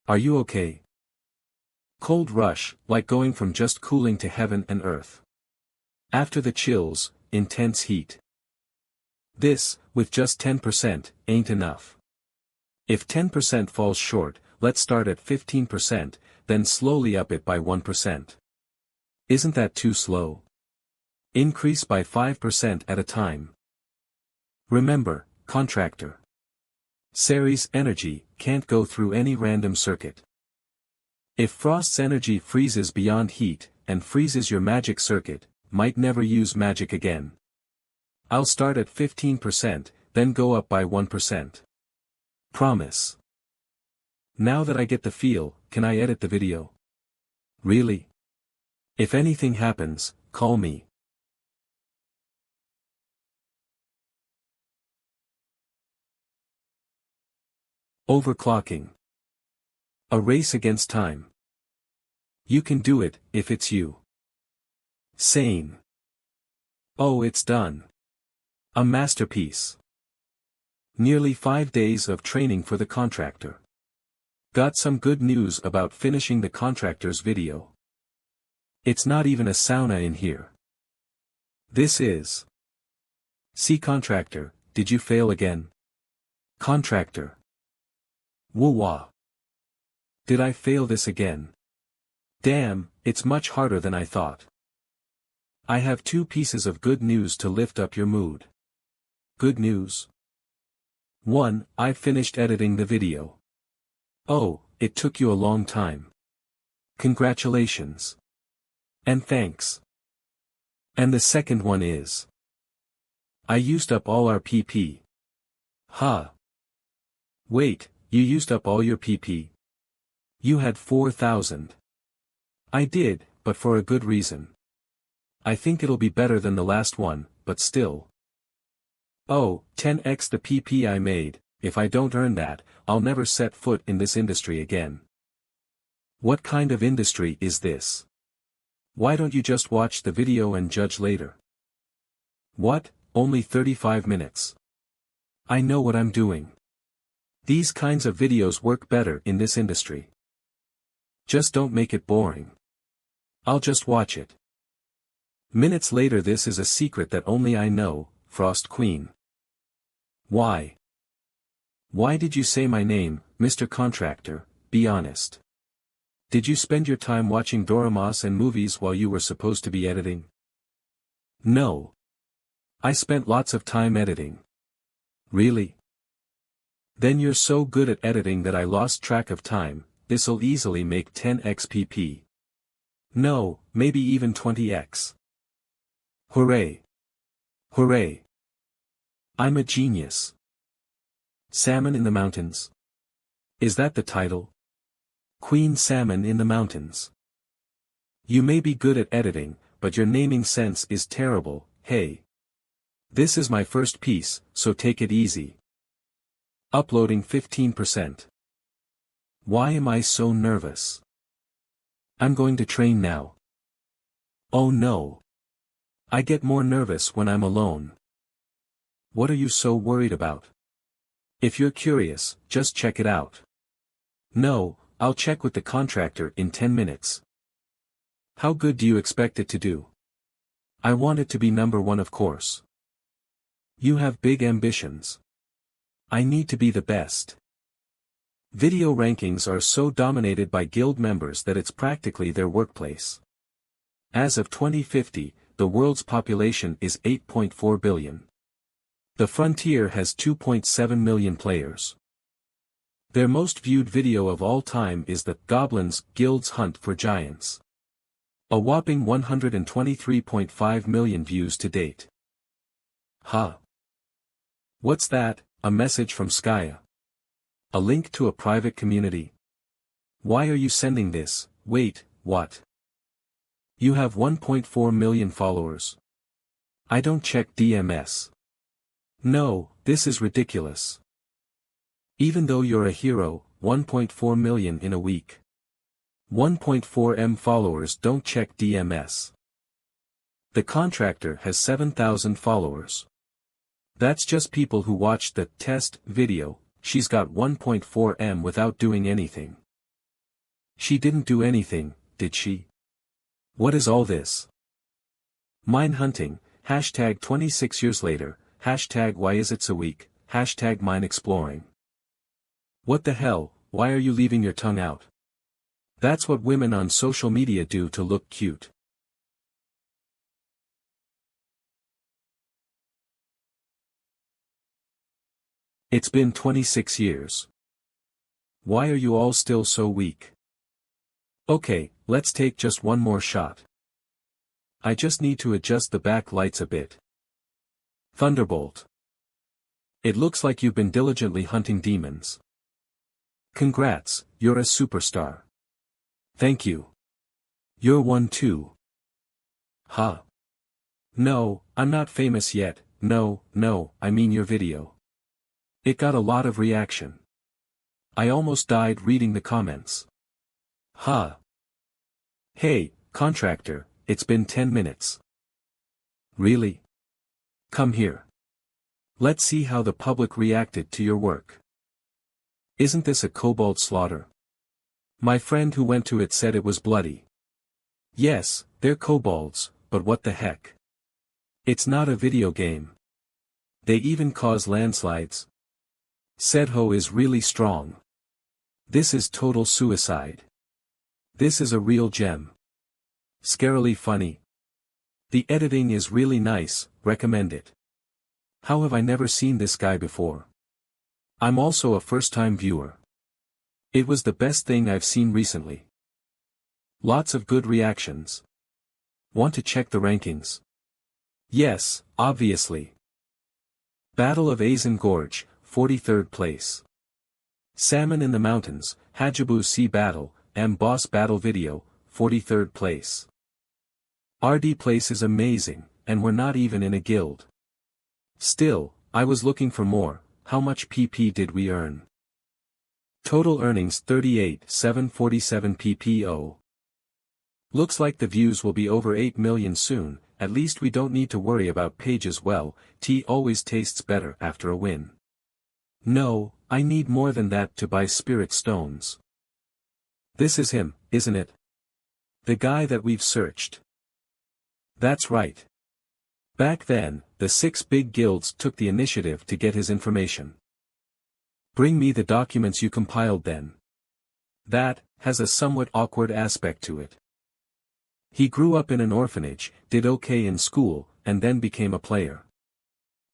Are you okay? Cold rush, like going from just cooling to heaven and earth. After the chills, intense heat. This, with just 10%, ain't enough. If 10% falls short, let's start at 15%, then slowly up it by 1%. Isn't that too slow? Increase by 5% at a time. Remember, contractor. Sari's energy can't go through any random circuit. If Frost's energy freezes beyond heat, and freezes your magic circuit, might never use magic again. I'll start at 15%, then go up by 1%. Promise. Now that I get the feel, can I edit the video? Really? If anything happens, call me. Overclocking. A race against time. You can do it, if it's you. Sane. Oh, it's done. A masterpiece. Nearly 5 days of training for the contractor. Got some good news about finishing the contractor's video. It's not even a sauna in here. This is. See contractor, did you fail again? Contractor. Woo-wah. Did I fail this again? Damn, it's much harder than I thought. I have 2 pieces of good news to lift up your mood. Good news. 1, I've finished editing the video. Oh, it took you a long time. Congratulations. And thanks. And the second one is. I used up all our PP. Huh. Wait, you used up all your PP? You had 4,000. I did, but for a good reason. I think it'll be better than the last one, but still. Oh, 10x the PP I made. If I don't earn that, I'll never set foot in this industry again. What kind of industry is this? Why don't you just watch the video and judge later? What, only 35 minutes? I know what I'm doing. These kinds of videos work better in this industry. Just don't make it boring. I'll just watch it. Minutes later, this is a secret that only I know, Frost Queen. Why? Why did you say my name, Mr. Contractor? Be honest. Did you spend your time watching doramas and movies while you were supposed to be editing? No. I spent lots of time editing. Really? Then you're so good at editing that I lost track of time. This'll easily make 10x PP. No, maybe even 20x. Hooray. Hooray. I'm a genius. Salmon in the Mountains. Is that the title? Queen Salmon in the Mountains. You may be good at editing, but your naming sense is terrible. Hey. This is my first piece, so take it easy. Uploading 15%. Why am I so nervous? I'm going to train now. Oh no. I get more nervous when I'm alone. What are you so worried about? If you're curious, just check it out. No, I'll check with the contractor in 10 minutes. How good do you expect it to do? I want it to be #1, of course. You have big ambitions. I need to be the best. Video rankings are so dominated by guild members that it's practically their workplace. As of 2050, the world's population is 8.4 billion. The Frontier has 2.7 million players. Their most viewed video of all time is the Goblins Guild's Hunt for Giants. A whopping 123.5 million views to date. Huh. What's that? A message from Skya. A link to a private community. Why are you sending this? Wait, what? You have 1.4 million followers. I don't check DMS. No, this is ridiculous. Even though you're a hero, 1.4 million in a week. 1.4 M followers don't check DMS. The contractor has 7,000 followers. That's just people who watched the test video. She's got 1.4 M without doing anything. She didn't do anything, did she? What is all this? Mine hunting, hashtag 26 years later, hashtag why is it so weak, hashtag mine exploring. What the hell, why are you leaving your tongue out? That's what women on social media do to look cute. It's been 26 years. Why are you all still so weak? Okay, let's take just one more shot. I just need to adjust the back lights a bit. Thunderbolt. It looks like you've been diligently hunting demons. Congrats, you're a superstar. Thank you. You're one too. Huh. No, I'm not famous yet, no, I mean your video. It got a lot of reaction. I almost died reading the comments. Huh. Hey, contractor, it's been 10 minutes. Really? Come here. Let's see how the public reacted to your work. Isn't this a kobold slaughter? My friend who went to it said it was bloody. Yes, they're kobolds, but what the heck? It's not a video game. They even cause landslides. Sedho is really strong. This is total suicide. This is a real gem. Scarily funny. The editing is really nice, recommend it. How have I never seen this guy before? I'm also a first-time viewer. It was the best thing I've seen recently. Lots of good reactions. Want to check the rankings? Yes, obviously. Battle of Azen Gorge, 43rd place. Salmon in the Mountains, Hajabu Sea Battle, Boss Battle Video, 43rd place. RD place is amazing, and we're not even in a guild. Still, I was looking for more. How much PP did we earn? Total earnings 38,747 PPO. Looks like the views will be over 8 million soon, at least we don't need to worry about pages. Well, tea always tastes better after a win. No, I need more than that to buy spirit stones. This is him, isn't it? The guy that we've searched. That's right. Back then, the 6 big guilds took the initiative to get his information. Bring me the documents you compiled then. That has a somewhat awkward aspect to it. He grew up in an orphanage, did okay in school, and then became a player.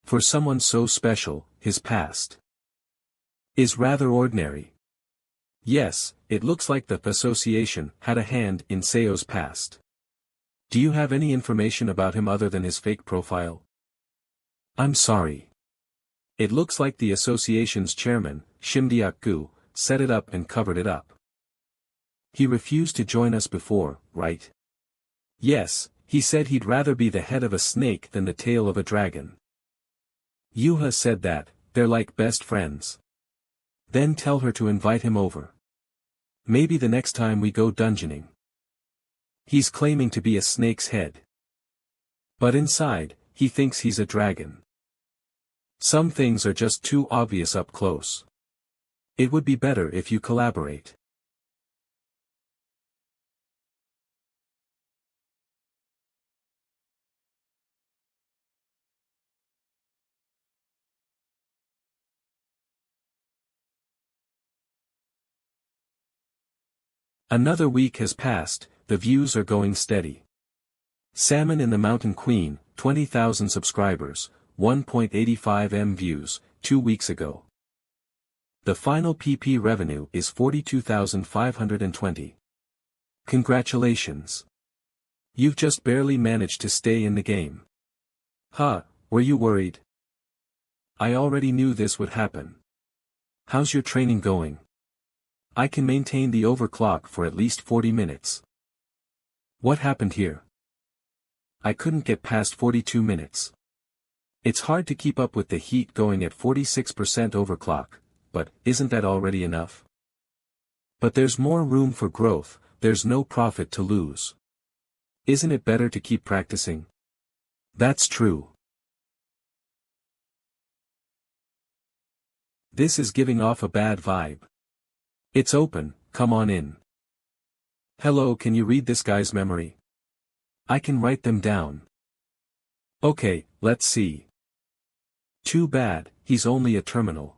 For someone so special, his past is rather ordinary. Yes, it looks like the association had a hand in Seo's past. Do you have any information about him other than his fake profile? I'm sorry. It looks like the association's chairman, Shimdiak-gu, set it up and covered it up. He refused to join us before, right? Yes, he said he'd rather be the head of a snake than the tail of a dragon. Yuha said that, they're like best friends. Then tell her to invite him over. Maybe the next time we go dungeoning. He's claiming to be a snake's head. But inside, he thinks he's a dragon. Some things are just too obvious up close. It would be better if you collaborate. Another week has passed, the views are going steady. Salmon in the Mountain Queen, 20,000 subscribers, 1.85 m views, 2 weeks ago. The final PP revenue is 42,520. Congratulations. You've just barely managed to stay in the game. Huh, were you worried? I already knew this would happen. How's your training going? I can maintain the overclock for at least 40 minutes. What happened here? I couldn't get past 42 minutes. It's hard to keep up with the heat going at 46% overclock, but isn't that already enough? But there's more room for growth, there's no profit to lose. Isn't it better to keep practicing? That's true. This is giving off a bad vibe. It's open, come on in. Hello, can you read this guy's memory? I can write them down. Okay, let's see. Too bad, he's only a terminal.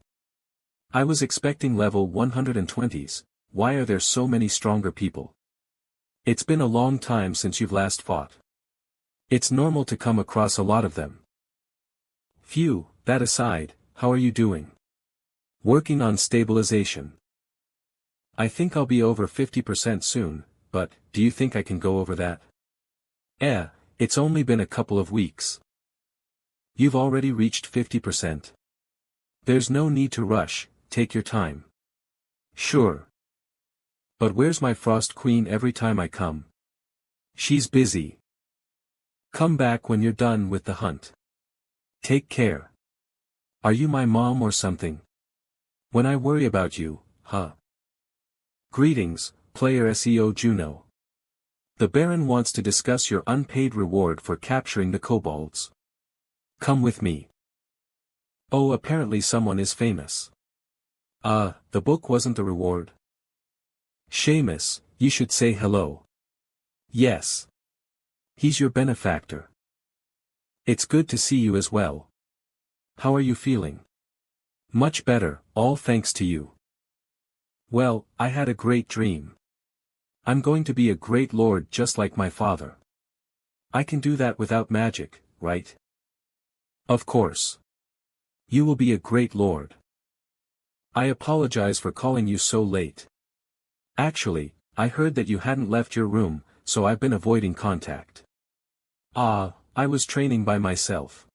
I was expecting level 120s, why are there so many stronger people? It's been a long time since you've last fought. It's normal to come across a lot of them. Phew, that aside, how are you doing? Working on stabilization. I think I'll be over 50% soon, but, do you think I can go over that? It's only been a couple of weeks. You've already reached 50%. There's no need to rush, take your time. Sure. But where's my Frost Queen every time I come? She's busy. Come back when you're done with the hunt. Take care. Are you my mom or something? When I worry about you, huh? Greetings, player SEO Juno. The Baron wants to discuss your unpaid reward for capturing the kobolds. Come with me. Oh, apparently someone is famous. The book wasn't the reward. Seamus, you should say hello. Yes. He's your benefactor. It's good to see you as well. How are you feeling? Much better, all thanks to you. Well, I had a great dream. I'm going to be a great lord just like my father. I can do that without magic, right? Of course. You will be a great lord. I apologize for calling you so late. Actually, I heard that you hadn't left your room, so I've been avoiding contact. I was training by myself.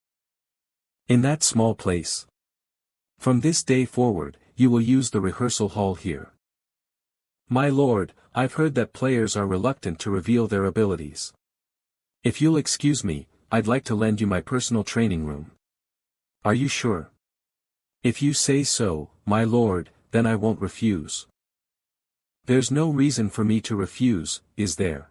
In that small place. From this day forward, you will use the rehearsal hall here. My lord, I've heard that players are reluctant to reveal their abilities. If you'll excuse me, I'd like to lend you my personal training room. Are you sure? If you say so, my lord, then I won't refuse. There's no reason for me to refuse, is there?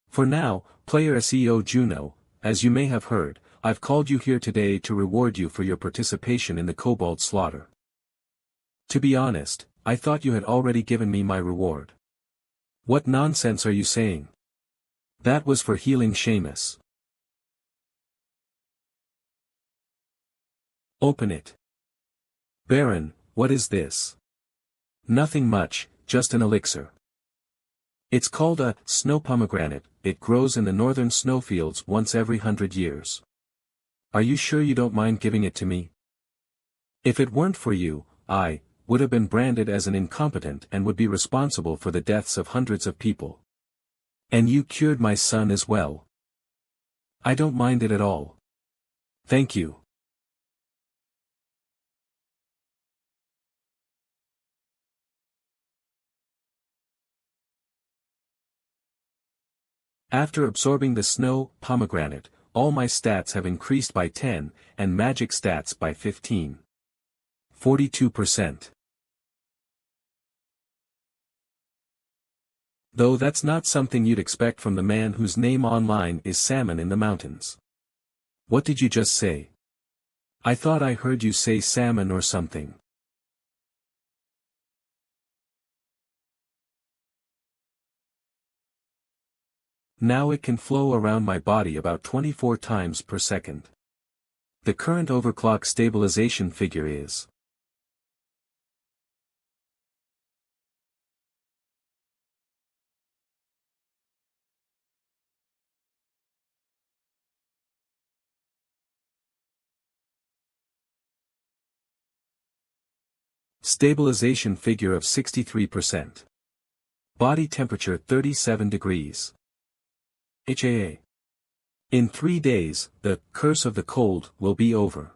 For now, player SEO Juno, as you may have heard, I've called you here today to reward you for your participation in the kobold slaughter. To be honest, I thought you had already given me my reward. What nonsense are you saying? That was for healing Seamus. Open it. Baron, what is this? Nothing much, just an elixir. It's called a snow pomegranate, it grows in the northern snowfields once every 100 years. Are you sure you don't mind giving it to me? If it weren't for you, I would have been branded as an incompetent and would be responsible for the deaths of hundreds of people. And you cured my son as well. I don't mind it at all. Thank you. After absorbing the snow pomegranate, all my stats have increased by 10, and magic stats by 15. 42%. Though that's not something you'd expect from the man whose name online is Salmon in the Mountains. What did you just say? I thought I heard you say salmon or something. Now it can flow around my body about 24 times per second. The current overclock stabilization figure is stabilization figure of 63%. Body temperature 37 degrees. HAA. In 3 days, the curse of the cold will be over.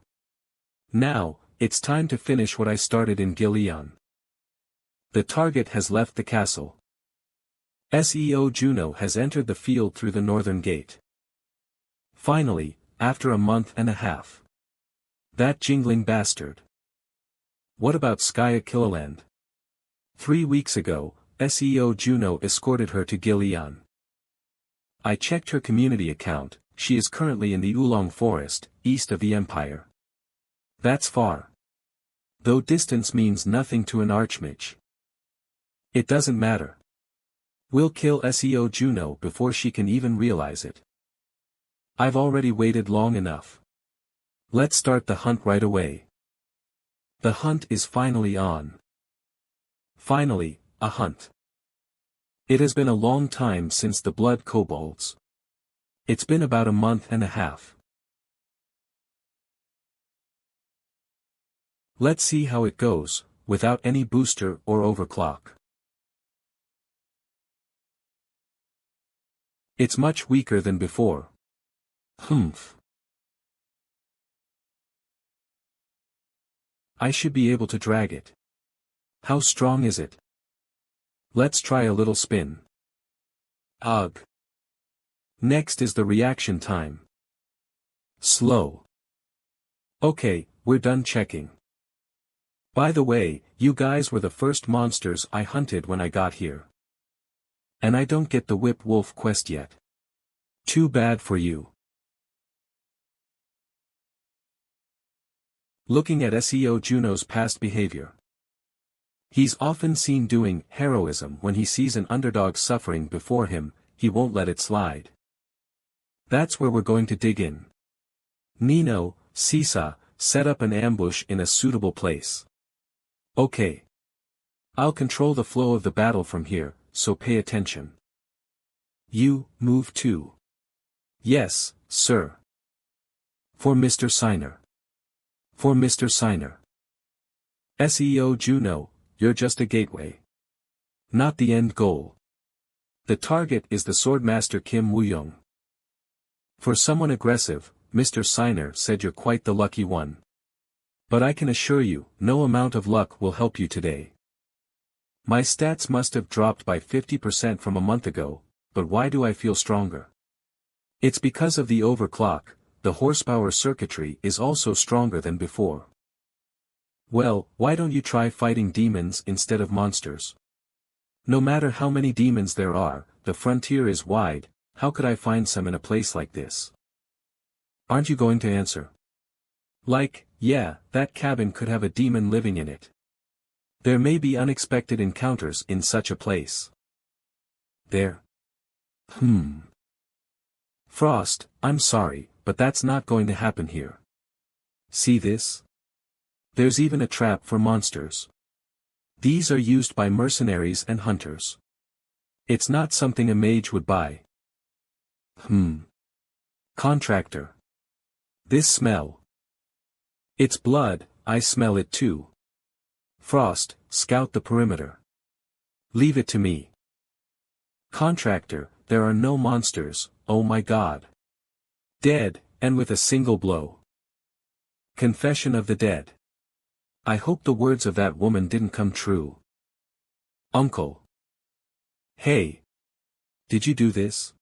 Now, it's time to finish what I started in Gileon. The target has left the castle. SEO Juno has entered the field through the northern gate. Finally, after a month and a half. That jingling bastard. What about Skya Killaland? 3 weeks ago, SEO Juno escorted her to Gileon. I checked her community account. She is currently in the Oolong Forest, east of the Empire. That's far. Though distance means nothing to an archmage. It doesn't matter. We'll kill SEO Juno before she can even realize it. I've already waited long enough. Let's start the hunt right away. The hunt is finally on. Finally, a hunt. It has been a long time since the blood kobolds. It's been about a month and a half. Let's see how it goes, without any booster or overclock. It's much weaker than before. Humph. I should be able to drag it. How strong is it? Let's try a little spin. Ugh. Next is the reaction time. Slow. Okay, we're done checking. By the way, you guys were the first monsters I hunted when I got here. And I don't get the Whip Wolf quest yet. Too bad for you. Looking at SEO Juno's past behavior. He's often seen doing heroism when he sees an underdog suffering before him, he won't let it slide. That's where we're going to dig in. Nino, Sisa, set up an ambush in a suitable place. Okay. I'll control the flow of the battle from here, so pay attention. You, move too. Yes, sir. For Mr. Signer. For Mr. Signer. SEO Juno, you're just a gateway. Not the end goal. The target is the Swordmaster Kim Woo-young. For someone aggressive, Mr. Signer said you're quite the lucky one. But I can assure you, no amount of luck will help you today. My stats must have dropped by 50% from a month ago, but why do I feel stronger? It's because of the overclock, the horsepower circuitry is also stronger than before. Well, why don't you try fighting demons instead of monsters? No matter how many demons there are, the frontier is wide, how could I find some in a place like this? Aren't you going to answer? Like, yeah, that cabin could have a demon living in it. There may be unexpected encounters in such a place. There. Frost, I'm sorry, but that's not going to happen here. See this? There's even a trap for monsters. These are used by mercenaries and hunters. It's not something a mage would buy. Contractor. This smell. It's blood, I smell it too. Frost, scout the perimeter. Leave it to me. Contractor, there are no monsters, oh my god. Dead, and with a single blow. Confession of the dead. I hope the words of that woman didn't come true. Uncle. Hey. Did you do this?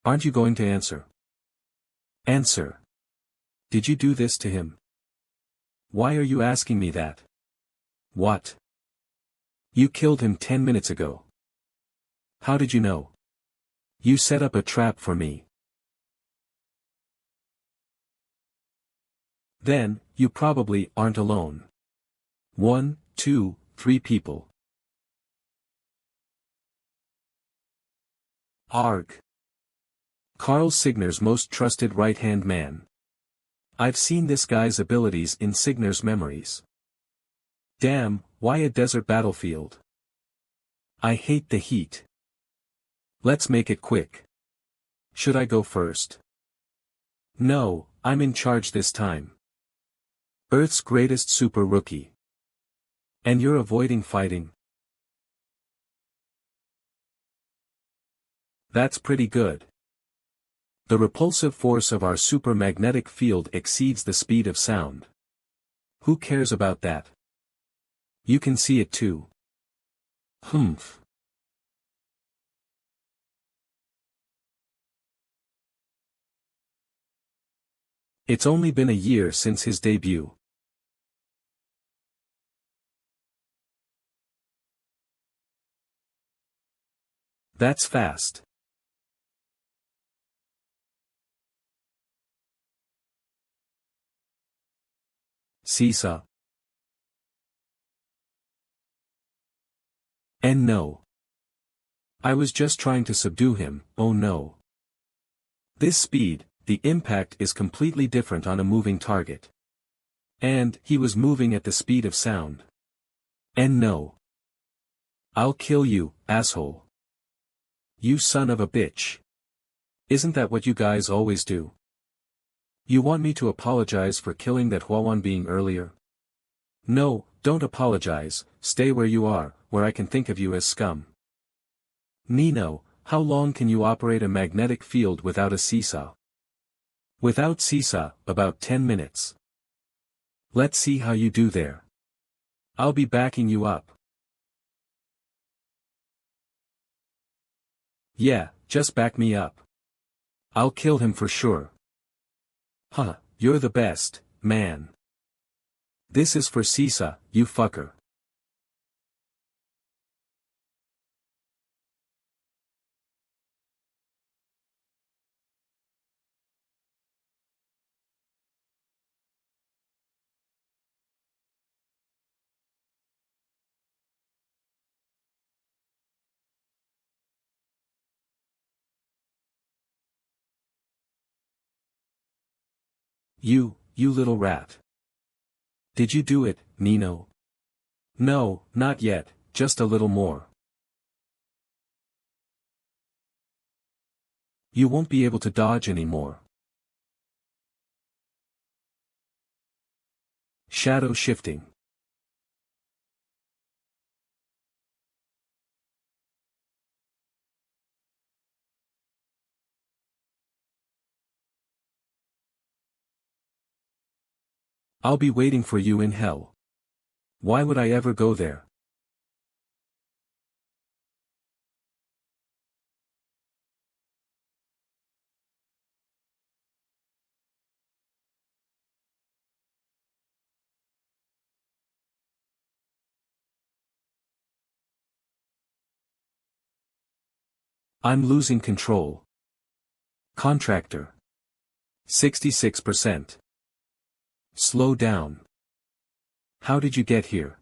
Aren't you going to answer? Answer. Did you do this to him? Why are you asking me that? What? You killed him 10 minutes ago. How did you know? You set up a trap for me. Then, you probably aren't alone. 1, 2, 3 people. Arg. Carl Signer's most trusted right-hand man. I've seen this guy's abilities in Signer's memories. Damn, why a desert battlefield? I hate the heat. Let's make it quick. Should I go first? No, I'm in charge this time. Earth's greatest super rookie. And you're avoiding fighting? That's pretty good. The repulsive force of our super magnetic field exceeds the speed of sound. Who cares about that? You can see it too. Humph. It's only been a year since his debut. That's fast. Seesaw. And no. I was just trying to subdue him, oh no. This speed, the impact is completely different on a moving target. And he was moving at the speed of sound. And no. I'll kill you, asshole. You son of a bitch. Isn't that what you guys always do? You want me to apologize for killing that Huawan being earlier? No, don't apologize, stay where you are, where I can think of you as scum. Nino, how long can you operate a magnetic field without a seesaw? Without seesaw, about 10 minutes. Let's see how you do there. I'll be backing you up. Yeah, just back me up. I'll kill him for sure. Huh, you're the best, man. This is for seesaw, you fucker. You little rat. Did you do it, Nino? No, not yet, just a little more. You won't be able to dodge anymore. Shadow shifting. I'll be waiting for you in hell. Why would I ever go there? I'm losing control. Contractor. 66%. Slow down. How did you get here?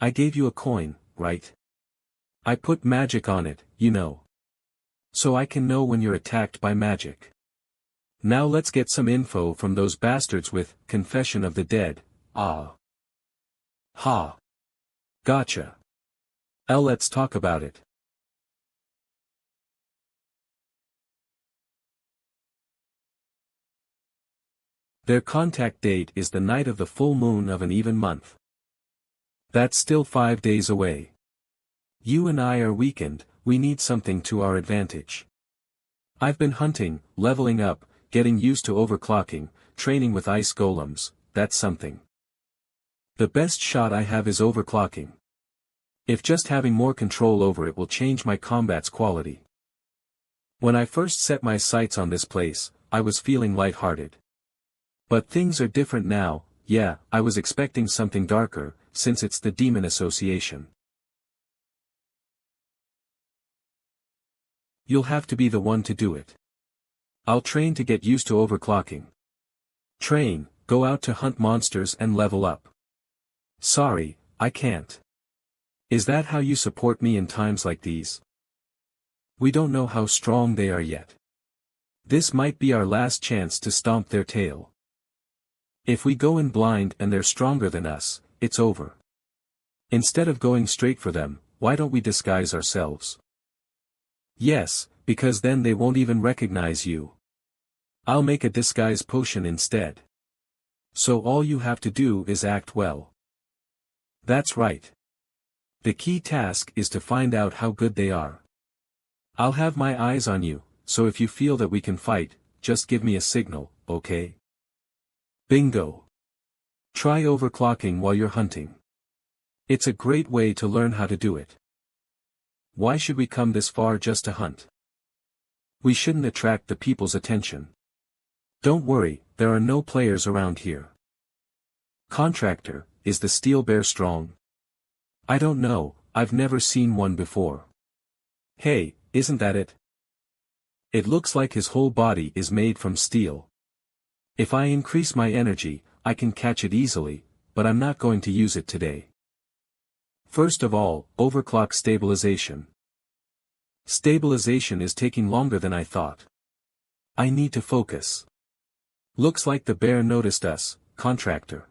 I gave you a coin, right? I put magic on it, you know. So I can know when you're attacked by magic. Now let's get some info from those bastards with Confession of the Dead. Ah. Ha. Gotcha. Let's talk about it. Their contact date is the night of the full moon of an even month. That's still 5 days away. You and I are weakened, we need something to our advantage. I've been hunting, leveling up, getting used to overclocking, training with ice golems, that's something. The best shot I have is overclocking. If just having more control over it will change my combat's quality. When I first set my sights on this place, I was feeling lighthearted. But things are different now, yeah, I was expecting something darker, since it's the Demon Association. You'll have to be the one to do it. I'll train to get used to overclocking. Train, go out to hunt monsters and level up. Sorry, I can't. Is that how you support me in times like these? We don't know how strong they are yet. This might be our last chance to stomp their tail. If we go in blind and they're stronger than us, it's over. Instead of going straight for them, why don't we disguise ourselves? Yes, because then they won't even recognize you. I'll make a disguise potion instead. So all you have to do is act well. That's right. The key task is to find out how good they are. I'll have my eyes on you, so if you feel that we can fight, just give me a signal, okay? Bingo. Try overclocking while you're hunting. It's a great way to learn how to do it. Why should we come this far just to hunt? We shouldn't attract the people's attention. Don't worry, there are no players around here. Contractor, is the steel bear strong? I don't know, I've never seen one before. Hey, isn't that it? It looks like his whole body is made from steel. If I increase my energy, I can catch it easily, but I'm not going to use it today. First of all, overclock stabilization. Stabilization is taking longer than I thought. I need to focus. Looks like the bear noticed us, contractor.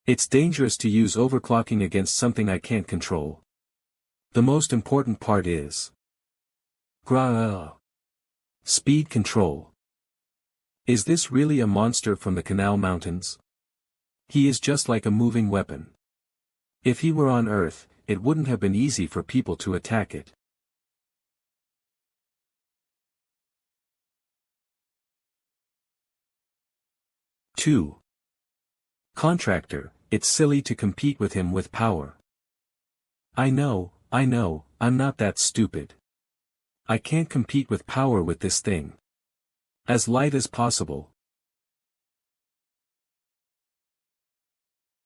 It's dangerous to use overclocking against something I can't control. The most important part is speed control. Is this really a monster from the Canal Mountains? He is just like a moving weapon. If he were on Earth, it wouldn't have been easy for people to attack it. Two. Contractor, it's silly to compete with him with power. I know, I'm not that stupid. I can't compete with power with this thing. As light as possible,